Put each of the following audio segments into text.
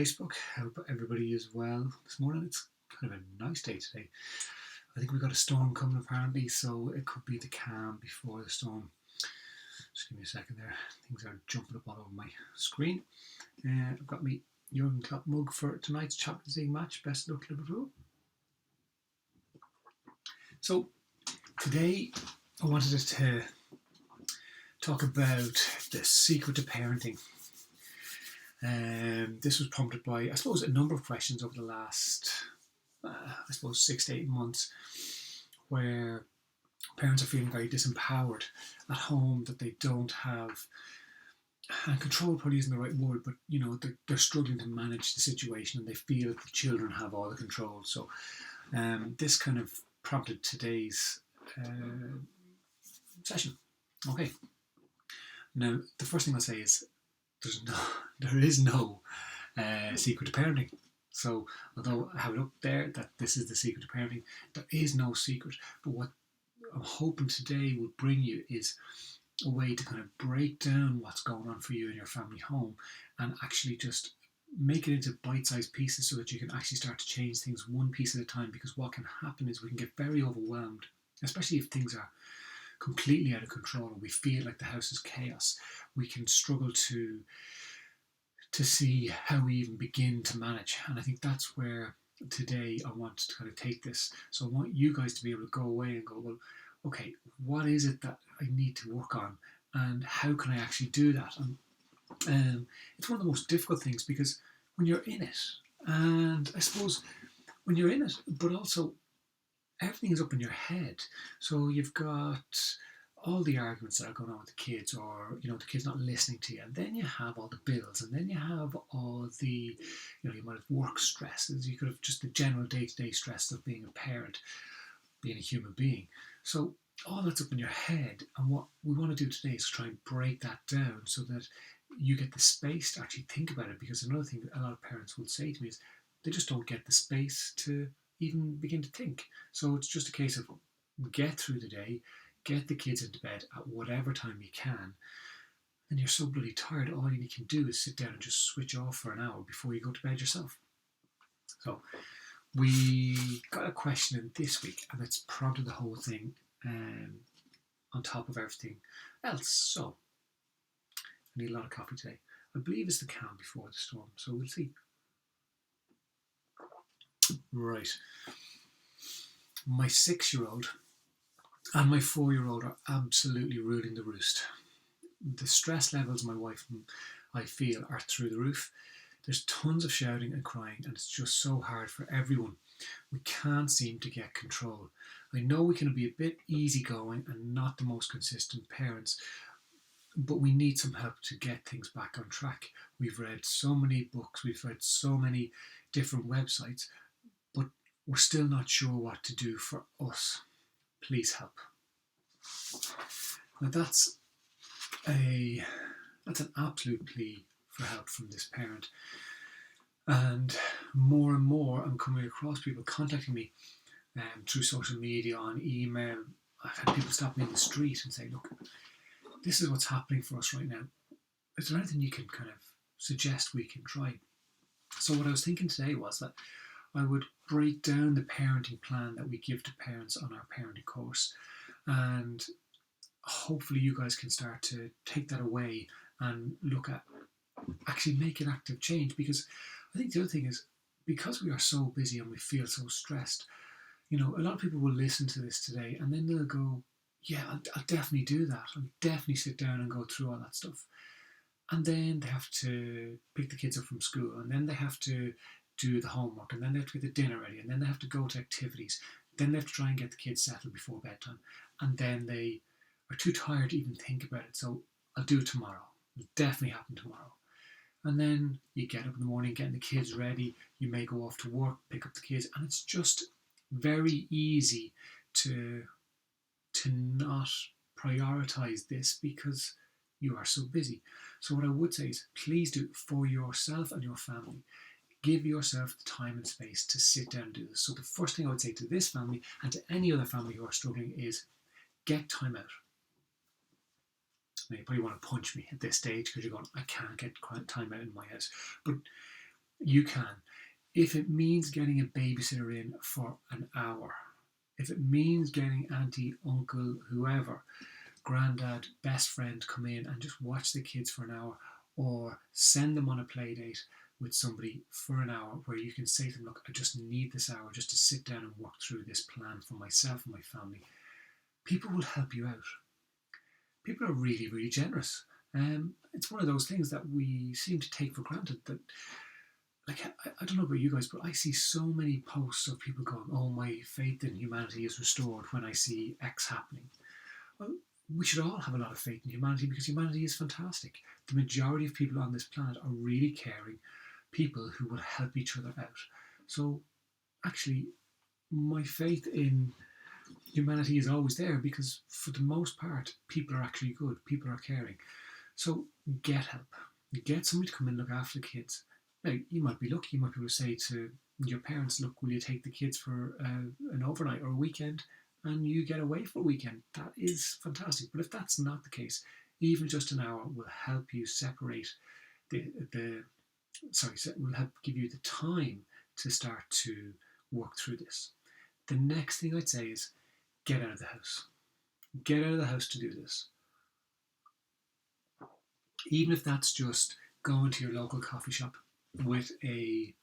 Facebook. I hope everybody is well this morning. It's kind of a nice day today. I think we've got a storm coming apparently, so it could be the calm before the storm. Just give me a second there. Things are jumping up all over my screen. I've got my Jurgen Klopp mug for tonight's Champions League match. Best of luck, Liverpool. So today I wanted to talk about the secret to parenting. This was prompted by, I suppose, a number of questions over the last, 6 to 8 months, where parents are feeling very disempowered at home, that they don't have, and control probably isn't the right word, but they're struggling to manage the situation, and they feel that the children have all the control. So this kind of prompted today's session. Okay. Now, the first thing I'll say is there is no secret to parenting. So, although I have it up there that this is the secret to parenting, there is no secret. But what I'm hoping today will bring you is a way to kind of break down what's going on for you in your family home and actually just make it into bite-sized pieces so that you can actually start to change things one piece at a time. Because what can happen is we can get very overwhelmed, especially if things are completely out of control and we feel like the house is chaos. We can struggle to see how we even begin to manage. And I think that's where today I want to kind of take this. So I want you guys to be able to go away and go, well, okay, what is it that I need to work on and how can I actually do that? And it's one of the most difficult things, because when you're in it, and I suppose when you're in it, but also everything is up in your head. So you've got all the arguments that are going on with the kids, or the kids not listening to you, and then you have all the bills, and then you have all the you might have work stresses, you could have just the general day-to-day stress of being a parent, being a human being. So all that's up in your head, and what we want to do today is try and break that down so that you get the space to actually think about it. Because another thing that a lot of parents will say to me is they just don't get the space to even begin to think. So it's just a case of get through the day, get the kids into bed at whatever time you can, and you're so bloody tired, all you can do is sit down and just switch off for an hour before you go to bed yourself. So we got a question in this week, and it's prompted the whole thing on top of everything else. So I need a lot of coffee today. I believe it's the calm before the storm, so we'll see. Right. My 6-year-old and my 4-year-old are absolutely ruling the roost. The stress levels my wife and I feel are through the roof. There's tons of shouting and crying, and it's just so hard for everyone. We can't seem to get control. I know we can be a bit easygoing and not the most consistent parents, but we need some help to get things back on track. We've read so many books, we've read so many different websites, but we're still not sure what to do for us. Please help. Now that's an absolute plea for help from this parent. And more I'm coming across people contacting me through social media, on email. I've had people stop me in the street and say, look, this is what's happening for us right now. Is there anything you can kind of suggest we can try? So what I was thinking today was that I would break down the parenting plan that we give to parents on our parenting course, and hopefully you guys can start to take that away and look at actually making active change. Because I think the other thing is, because we are so busy and we feel so stressed, a lot of people will listen to this today and then they'll go, yeah, I'll definitely do that. I'll definitely sit down and go through all that stuff. And then they have to pick the kids up from school, and then they have to do the homework, and then they have to get the dinner ready, and then they have to go to activities. Then they have to try and get the kids settled before bedtime. And then they are too tired to even think about it. So I'll do it tomorrow. It'll definitely happen tomorrow. And then you get up in the morning, getting the kids ready. You may go off to work, pick up the kids, and it's just very easy to not prioritize this because you are so busy. So what I would say is, please do, for yourself and your family, give yourself the time and space to sit down and do this. So the first thing I would say to this family and to any other family who are struggling is get time out. Now, you probably want to punch me at this stage because you're going, I can't get time out in my house. But you can. If it means getting a babysitter in for an hour, if it means getting auntie, uncle, whoever, granddad, best friend come in and just watch the kids for an hour, or send them on a play date with somebody for an hour where you can say to them, look, I just need this hour just to sit down and work through this plan for myself and my family. People will help you out. People are really, really generous. It's one of those things that we seem to take for granted that, like, I don't know about you guys, but I see so many posts of people going, oh, my faith in humanity is restored when I see X happening. Well, we should all have a lot of faith in humanity because humanity is fantastic. The majority of people on this planet are really caring people who will help each other out. So actually, my faith in humanity is always there because for the most part, people are actually good. People are caring. So get help. Get somebody to come and look after the kids. Now, you might be lucky. You might be able to say to your parents, look, will you take the kids for an overnight or a weekend? And you get away for a weekend. That is fantastic. But if that's not the case, even just an hour will help you separate will help give you the time to start to work through this. The next thing I'd say is get out of the house. Get out of the house to do this. Even if that's just going to your local coffee shop with a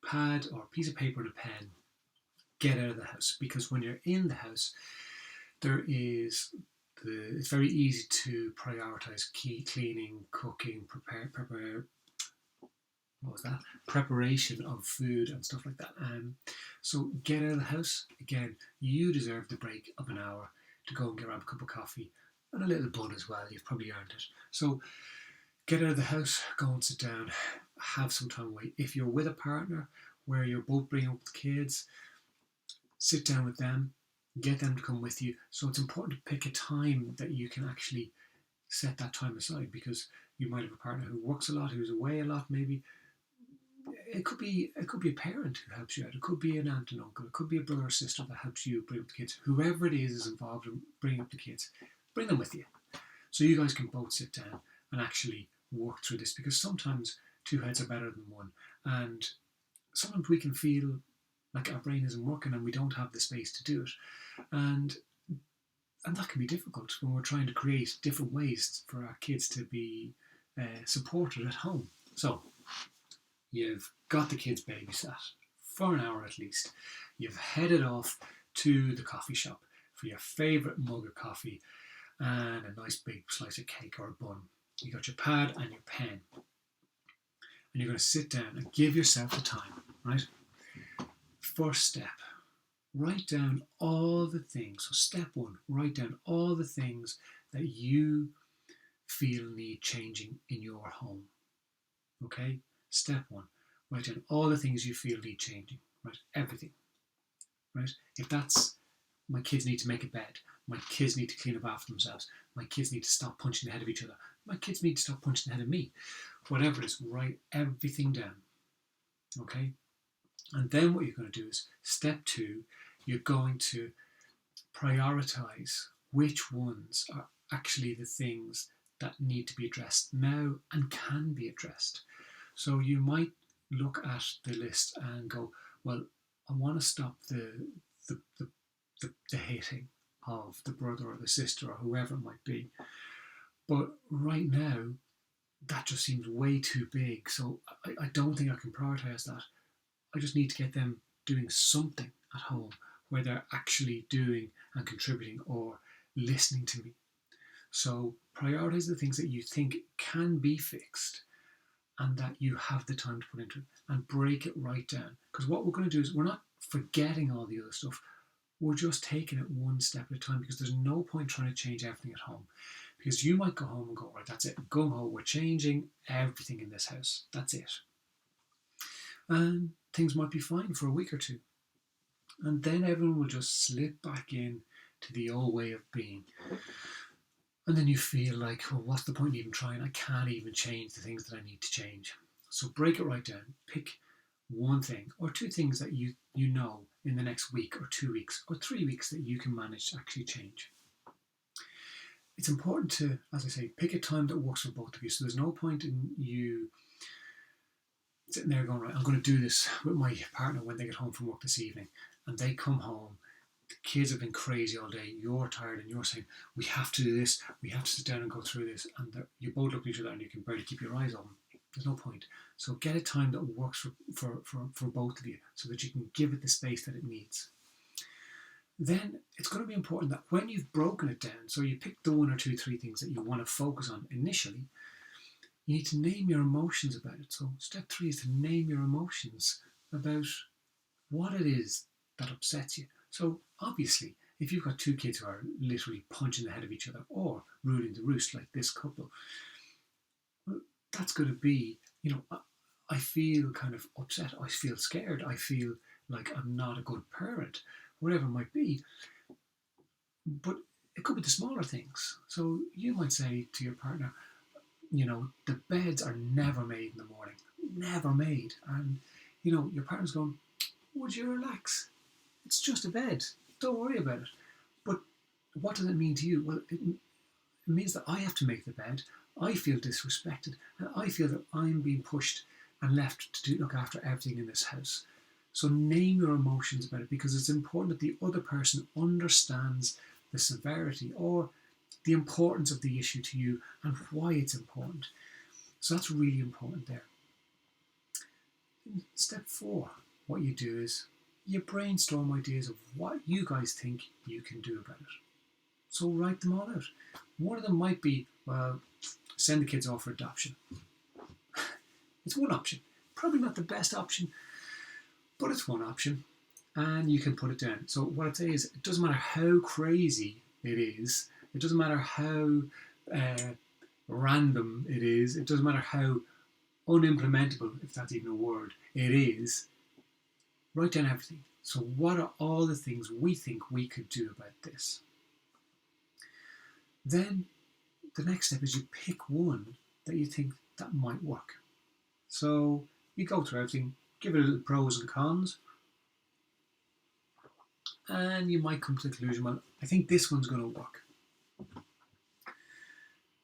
pad or a piece of paper and a pen, get out of the house. Because when you're in the house, it's very easy to prioritize cleaning, cooking, preparation of food and stuff like that. So get out of the house. Again, you deserve the break of an hour to go and grab a cup of coffee and a little bun as well. You've probably earned it. So get out of the house, go and sit down, have some time away. If you're with a partner where you're both bringing up the kids, sit down with them, get them to come with you. So it's important to pick a time that you can actually set that time aside, because you might have a partner who works a lot, who's away a lot maybe. It could be a parent who helps you out. It could be an aunt and uncle. It could be a brother or sister that helps you bring up the kids. Whoever it is involved in bringing up the kids, bring them with you. So you guys can both sit down and actually work through this, because sometimes two heads are better than one. And sometimes we can feel like our brain isn't working and we don't have the space to do it. And that can be difficult when we're trying to create different ways for our kids to be supported at home. So you've got the kids babysat for an hour at least. You've headed off to the coffee shop for your favourite mug of coffee and a nice big slice of cake or a bun. You got your pad and your pen. And you're going to sit down and give yourself the time, right? First step, write down all the things. So step one, write down all the things that you feel need changing in your home. Okay? Step one, write down all the things you feel need changing. Right? Everything. Right? If that's, my kids need to make a bed, my kids need to clean up after themselves, my kids need to stop punching the head of each other, my kids need to stop punching the head of me. Whatever it is, write everything down. Okay? And then what you're going to do is, step two, you're going to prioritize which ones are actually the things that need to be addressed now and can be addressed. So you might look at the list and go, well, I want to stop the hitting of the brother or the sister or whoever it might be. But right now, that just seems way too big. So I don't think I can prioritize that. I just need to get them doing something at home where they're actually doing and contributing or listening to me. So prioritize the things that you think can be fixed and that you have the time to put into it, and break it right down. Because what we're going to do is, we're not forgetting all the other stuff. We're just taking it one step at a time, because there's no point trying to change everything at home. Because you might go home and go, right, that's it, go home, we're changing everything in this house. That's it. And things might be fine for a week or two. And then everyone will just slip back in to the old way of being. And then you feel like, well, what's the point in even trying? I can't even change the things that I need to change. So break it right down. Pick one thing or two things that you know in the next week or 2 weeks or 3 weeks that you can manage to actually change. It's important to, as I say, pick a time that works for both of you. So there's no point in you sitting there going, right, I'm going to do this with my partner when they get home from work this evening, and they come home. The kids have been crazy all day. You're tired, and you're saying, "We have to do this. We have to sit down and go through this." And you both look at each other, and you can barely keep your eyes open. There's no point. So get a time that works for both of you, so that you can give it the space that it needs. Then it's going to be important that when you've broken it down, so you pick the one or two, three things that you want to focus on initially, you need to name your emotions about it. So step 3 is to name your emotions about what it is that upsets you. So obviously, if you've got two kids who are literally punching the head of each other or ruling the roost like this couple, well, that's going to be, I feel kind of upset. I feel scared. I feel like I'm not a good parent, whatever it might be. But it could be the smaller things. So you might say to your partner, the beds are never made in the morning. Never made. And, your partner's going, would you relax? It's just a bed. Don't worry about it. But what does it mean to you? Well, it means that I have to make the bed. I feel disrespected. And I feel that I'm being pushed and left to look after everything in this house. So name your emotions about it, because it's important that the other person understands the severity or the importance of the issue to you and why it's important. So that's really important there. Step 4, what you do is you brainstorm ideas of what you guys think you can do about it. So write them all out. One of them might be, well, send the kids off for adoption. It's one option. Probably not the best option, but it's one option, and you can put it down. So what I'd say is, it doesn't matter how crazy it is, it doesn't matter how random it is, it doesn't matter how unimplementable, if that's even a word, it is, write down everything. So what are all the things we think we could do about this? Then the next step is you pick one that you think that might work. So you go through everything, give it a little pros and cons, and you might come to the conclusion, well, I think this one's going to work.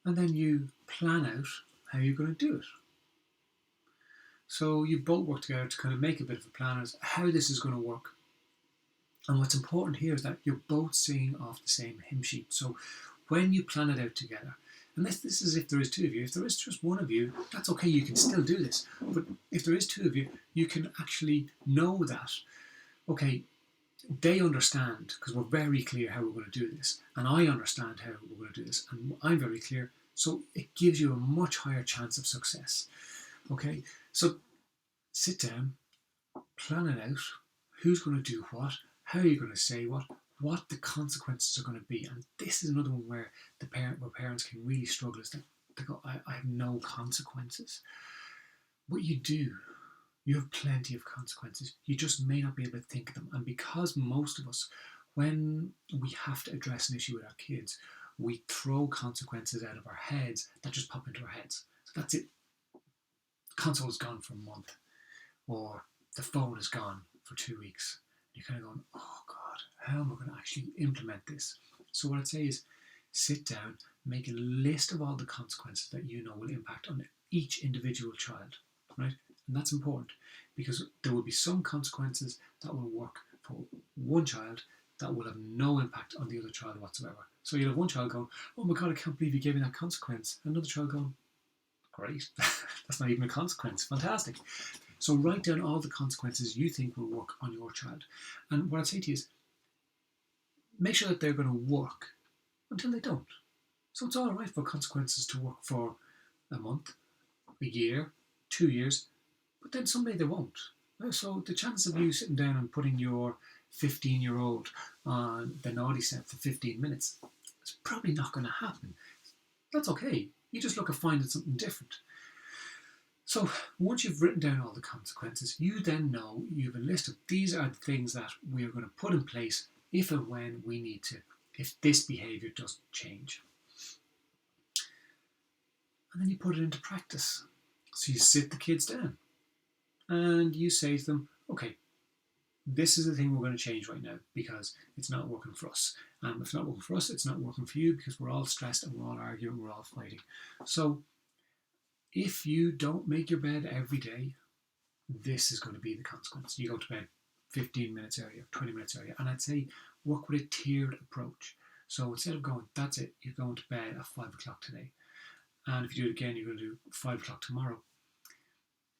And then you plan out how you're going to do it. So you both work together to kind of make a bit of a plan as how this is going to work. And what's important here is that you're both singing off the same hymn sheet. So when you plan it out together, and this is if there is two of you, if there is just one of you, that's okay, you can still do this. But if there is two of you, you can actually know that, okay, they understand, because we're very clear how we're going to do this, and I understand how we're going to do this, and I'm very clear, so it gives you a much higher chance of success. Okay, so sit down, plan it out, who's going to do what, how you're going to say what the consequences are going to be. And this is another one where parents can really struggle, is that they go, I have no consequences. But you do. You have plenty of consequences. You just may not be able to think of them. And because most of us, when we have to address an issue with our kids, we throw consequences out of our heads that just pop into our heads. So that's it. The console is gone for a month, or the phone is gone for 2 weeks. You're kind of going, oh God, how am I going to actually implement this? So what I'd say is, sit down, make a list of all the consequences that you know will impact on each individual child, right? And that's important, because there will be some consequences that will work for one child that will have no impact on the other child whatsoever. So you'll have one child going, oh my God, I can't believe you gave me that consequence. Another child going, great, that's not even a consequence, fantastic. So write down all the consequences you think will work on your child. And what I'd say to you is, make sure that they're going to work until they don't. So it's all right for consequences to work for a month, a year, 2 years, but then someday they won't. So the chances of you sitting down and putting your 15-year-old on the naughty step for 15 minutes, it's probably not going to happen. That's okay. You just look at finding something different. So once you've written down all the consequences, you then know you have a list of, these are the things that we are going to put in place if and when we need to, if this behaviour doesn't change. And then you put it into practice. So you sit the kids down and you say to them, okay, this is the thing we're going to change right now because it's not working for us. And if it's not working for us, it's not working for you, because we're all stressed and we're all arguing, we're all fighting. So if you don't make your bed every day, this is going to be the consequence. You go to bed 15 minutes earlier, 20 minutes earlier. And I'd say work with a tiered approach. So instead of going, that's it, you're going to bed at 5 o'clock today. And if you do it again, you're going to do 5 o'clock tomorrow.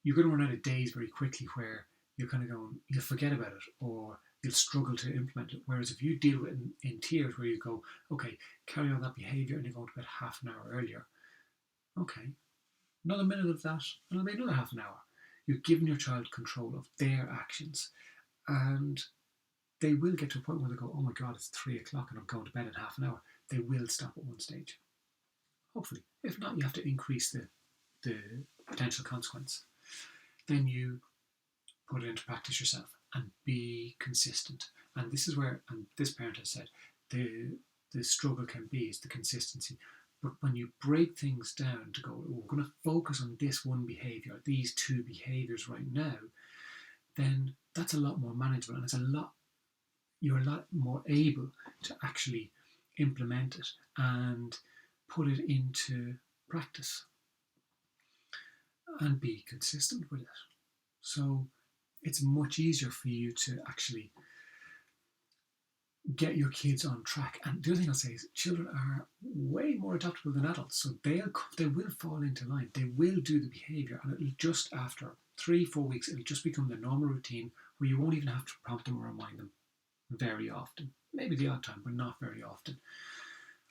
You're going to run out of days very quickly where you're kind of going, you'll forget about it or you'll struggle to implement it. Whereas if you deal with it in tiers where you go, okay, carry on that behaviour and you're going to bed half an hour earlier. Okay, another minute of that, and it'll be another half an hour. You're giving your child control of their actions. And they will get to a point where they go, oh my God, it's 3 o'clock and I'm going to bed in half an hour. They will stop at one stage. Hopefully. If not, you have to increase the potential consequence. Then you put it into practice yourself and be consistent. And this is where, and this parent has said, the struggle can be is the consistency. But when you break things down to go, oh, we're going to focus on this one behaviour, these two behaviours right now, then that's a lot more manageable, and you're a lot more able to actually implement it and put it into practice and be consistent with it. So it's much easier for you to actually get your kids on track. And the other thing I'll say is children are way more adaptable than adults, so they will fall into line. They will do the behaviour, and it'll just after 3-4 weeks, it'll just become the normal routine where you won't even have to prompt them or remind them very often. Maybe the odd time, but not very often.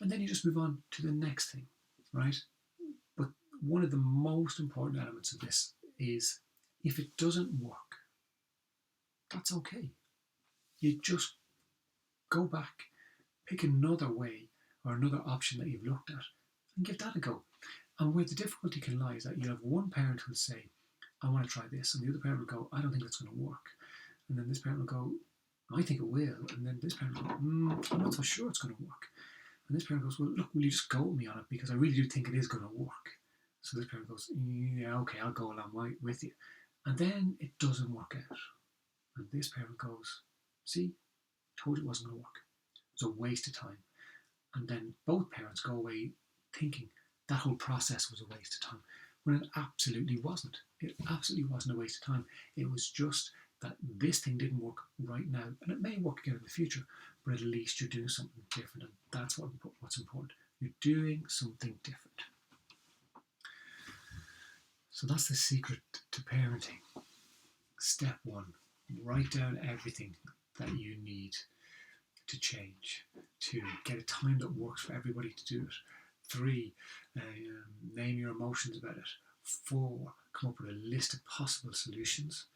And then you just move on to the next thing, right? But one of the most important elements of this is if it doesn't work, that's okay. You just go back, pick another way or another option that you've looked at and give that a go. And where the difficulty can lie is that you have one parent who'll say, I want to try this, and the other parent will go, I don't think that's going to work. And then this parent will go, I think it will. And then this parent will go, I'm not so sure it's going to work. And this parent goes, well, look, will you just go with me on it? Because I really do think it is going to work. So this parent goes, yeah, okay, I'll go along with you. And then it doesn't work out. And this parent goes, see, told you it wasn't going to work. It was a waste of time. And then both parents go away thinking that whole process was a waste of time, when it absolutely wasn't. It absolutely wasn't a waste of time. It was just that this thing didn't work right now, and it may work again in the future, but at least you're doing something different, and that's what's important. You're doing something different. So that's the secret to parenting. Step 1, write down everything that you need to change, to get a time that works for everybody to do it. 3, name your emotions about it. 4, come up with a list of possible solutions.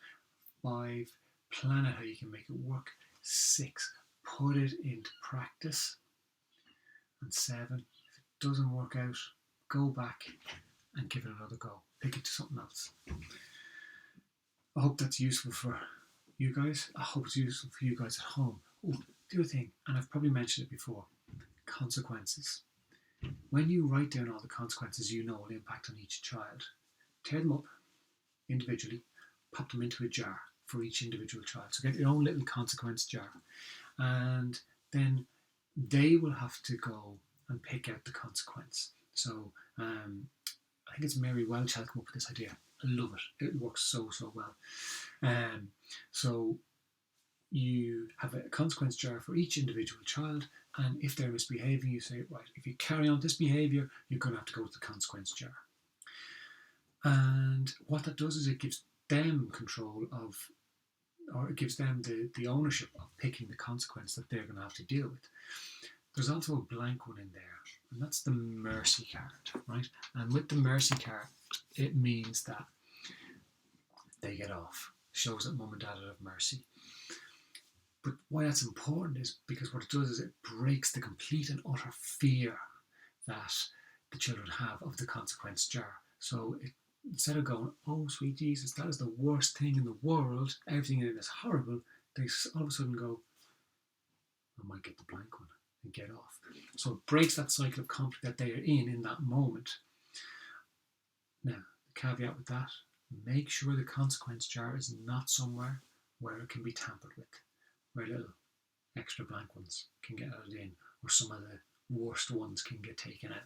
5, plan out how you can make it work. 6, put it into practice. And 7, if it doesn't work out, go back and give it another go. Pick it to something else. I hope that's useful for you guys. I hope it's useful for you guys at home. Oh, the other thing, and I've probably mentioned it before, consequences. When you write down all the consequences you know will impact on each child, tear them up individually, pop them into a jar for each individual child. So get your own little consequence jar. And then they will have to go and pick out the consequence. So I think it's Mary Welch had come up with this idea. I love it. It works so well. So you have a consequence jar for each individual child, and if they're misbehaving, you say, right, if you carry on this behaviour, you're going to have to go to the consequence jar. And what that does is it gives them control of, or it gives them the ownership of picking the consequence that they're going to have to deal with. There's also a blank one in there, and that's the mercy card, right? And with the mercy card, it means that they get off. Shows that mum and dad have mercy. But why that's important is because what it does is it breaks the complete and utter fear that the children have of the consequence jar. So instead of going, oh sweet Jesus, that is the worst thing in the world, everything in it is horrible, they all of a sudden go, I might get the blank one and get off. So it breaks that cycle of conflict that they are in that moment. Now, the caveat with that, make sure the consequence jar is not somewhere where it can be tampered with, where little extra blank ones can get added in, or some of the worst ones can get taken out.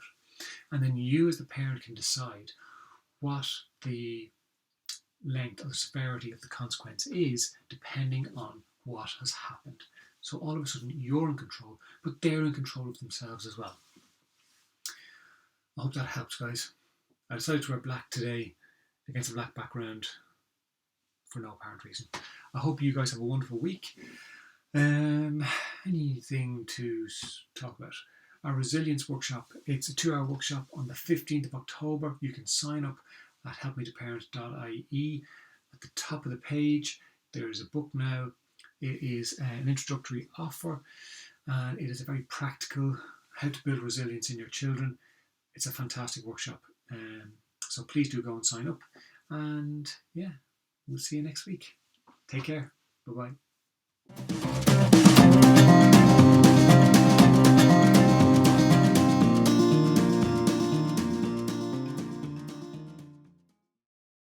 And then you as the parent can decide what the length or the severity of the consequence is depending on what has happened. So all of a sudden you're in control, but they're in control of themselves as well. I hope that helps, guys. I decided to wear black today against a black background for no apparent reason. I hope you guys have a wonderful week. Anything to talk about? Our resilience workshop, it's a 2-hour workshop on the 15th of October. You can sign up at helpmetoparent.ie. At the top of the page, there is a book now. It is an introductory offer, and it is a very practical how to build resilience in your children. It's a fantastic workshop. So please do go and sign up. And yeah, we'll see you next week. Take care. Bye-bye.